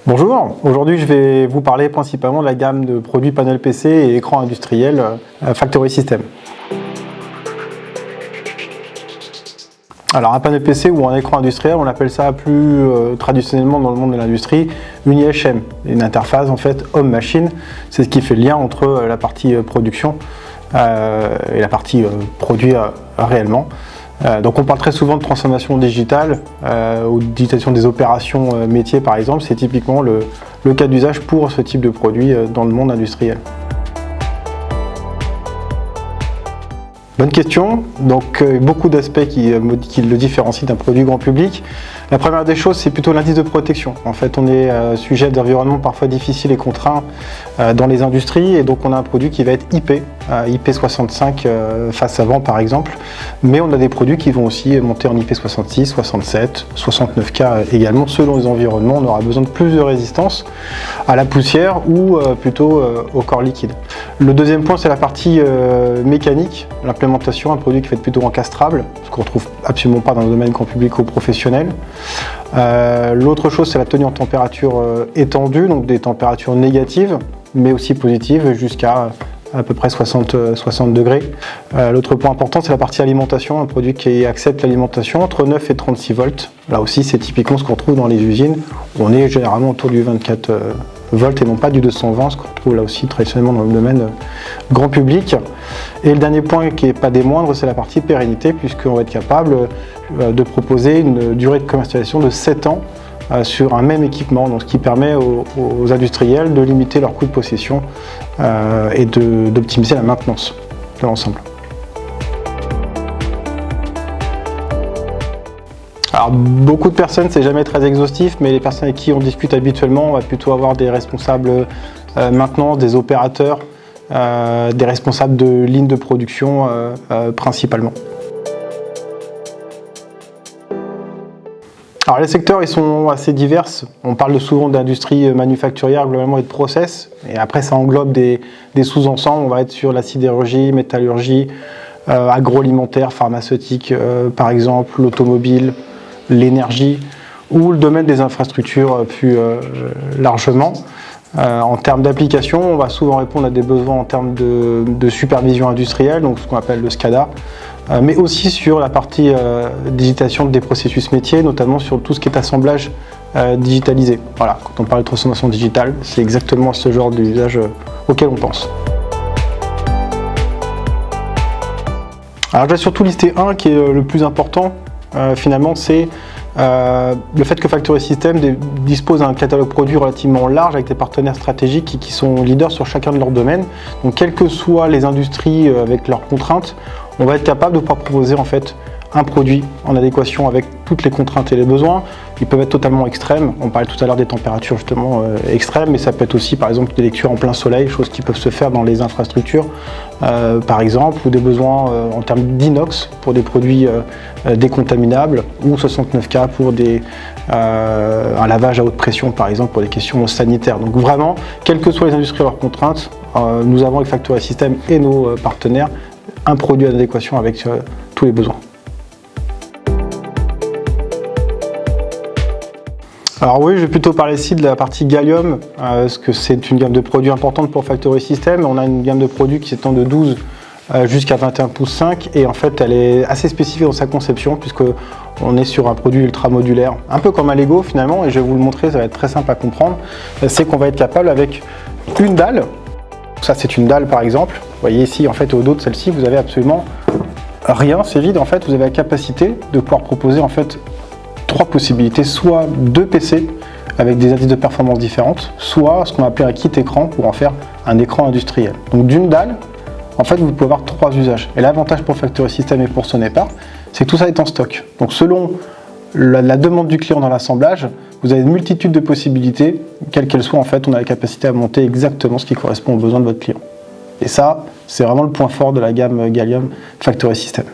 Bonjour, aujourd'hui je vais vous parler principalement de la gamme de produits panels PC et écrans industriels Factory System. Alors un panel PC ou un écran industriel, on appelle ça plus traditionnellement dans le monde de l'industrie une IHM, une interface en fait homme-machine. C'est ce qui fait le lien entre la partie production et la partie produit réellement. Donc on parle très souvent de transformation digitale ou de digitalisation des opérations métiers par exemple. C'est typiquement le cas d'usage pour ce type de produit dans le monde industriel. Bonne question. Donc beaucoup d'aspects qui le différencient d'un produit grand public. La première des choses, c'est plutôt l'indice de protection. En fait, on est sujet d'environnements parfois difficiles et contraints dans les industries, et donc on a un produit qui va être IP, IP65 face avant par exemple, mais on a des produits qui vont aussi monter en IP66, 67, 69K également. Selon les environnements, on aura besoin de plus de résistance à la poussière ou plutôt au corps liquide. Le deuxième point, c'est la partie mécanique, l'implémentation, un produit qui va être plutôt encastrable, ce qu'on ne retrouve absolument pas dans le domaine grand public ou professionnel. L'autre chose, c'est la tenue en température étendue, donc des températures négatives, mais aussi positives, jusqu'à à peu près 60 degrés. L'autre point important, c'est la partie alimentation, un produit qui accepte l'alimentation entre 9 et 36 volts. Là aussi, c'est typiquement ce qu'on trouve dans les usines, où on est généralement autour du 24 volts et non pas du 220, ce qu'on retrouve là aussi traditionnellement dans le domaine grand public. Et le dernier point qui n'est pas des moindres, c'est la partie pérennité, puisqu'on va être capable de proposer une durée de commercialisation de 7 ans sur un même équipement, donc ce qui permet aux industriels de limiter leur coût de possession et d'optimiser la maintenance de l'ensemble. Alors beaucoup de personnes, c'est jamais très exhaustif, mais les personnes avec qui on discute habituellement, on va plutôt avoir des responsables maintenance, des opérateurs, des responsables de lignes de production principalement. Alors les secteurs, ils sont assez divers. On parle souvent d'industrie manufacturière globalement et de process, et après ça englobe des sous-ensembles. On va être sur la sidérurgie, métallurgie, agroalimentaire, pharmaceutique par exemple, l'automobile, l'énergie ou le domaine des infrastructures plus largement. En termes d'application, on va souvent répondre à des besoins en termes de supervision industrielle, donc ce qu'on appelle le SCADA, mais aussi sur la partie digitalisation des processus métiers, notamment sur tout ce qui est assemblage digitalisé. Voilà, quand on parle de transformation digitale, c'est exactement ce genre d'usage auquel on pense. Alors je vais surtout lister un qui est le plus important, finalement, c'est le fait que Factory System dispose d'un catalogue produit relativement large avec des partenaires stratégiques qui sont leaders sur chacun de leurs domaines. Donc quelles que soient les industries avec leurs contraintes, on va être capable de pouvoir proposer en fait un produit en adéquation avec toutes les contraintes et les besoins. Ils peuvent être totalement extrêmes. On parlait tout à l'heure des températures justement extrêmes, mais ça peut être aussi par exemple des lectures en plein soleil, choses qui peuvent se faire dans les infrastructures par exemple, ou des besoins en termes d'inox pour des produits décontaminables, ou 69K pour un lavage à haute pression par exemple pour des questions sanitaires. Donc vraiment, quelles que soient les industries et leurs contraintes, nous avons avec Factory System et nos partenaires un produit en adéquation avec tous les besoins. Alors oui, je vais plutôt parler ici de la partie Gallium, parce que c'est une gamme de produits importante pour Factory System. On a une gamme de produits qui s'étend de 12 jusqu'à 21 pouces 5, et en fait elle est assez spécifique dans sa conception, puisqu'on est sur un produit ultra modulaire, un peu comme un Lego finalement, et je vais vous le montrer, ça va être très simple à comprendre. C'est qu'on va être capable avec une dalle, ça c'est une dalle par exemple, vous voyez ici en fait au dos de celle-ci vous avez absolument rien, c'est vide en fait, vous avez la capacité de pouvoir proposer en fait 3 possibilités, soit 2 PC avec des indices de performance différentes, soit ce qu'on va appeler un kit écran pour en faire un écran industriel. Donc d'une dalle, en fait vous pouvez avoir 3 usages. Et l'avantage pour Factory System et pour Sonepar, c'est que tout ça est en stock. Donc selon la demande du client dans l'assemblage, vous avez une multitude de possibilités, quelles qu'elles soient en fait, on a la capacité à monter exactement ce qui correspond aux besoins de votre client. Et ça, c'est vraiment le point fort de la gamme Gallium Factory System.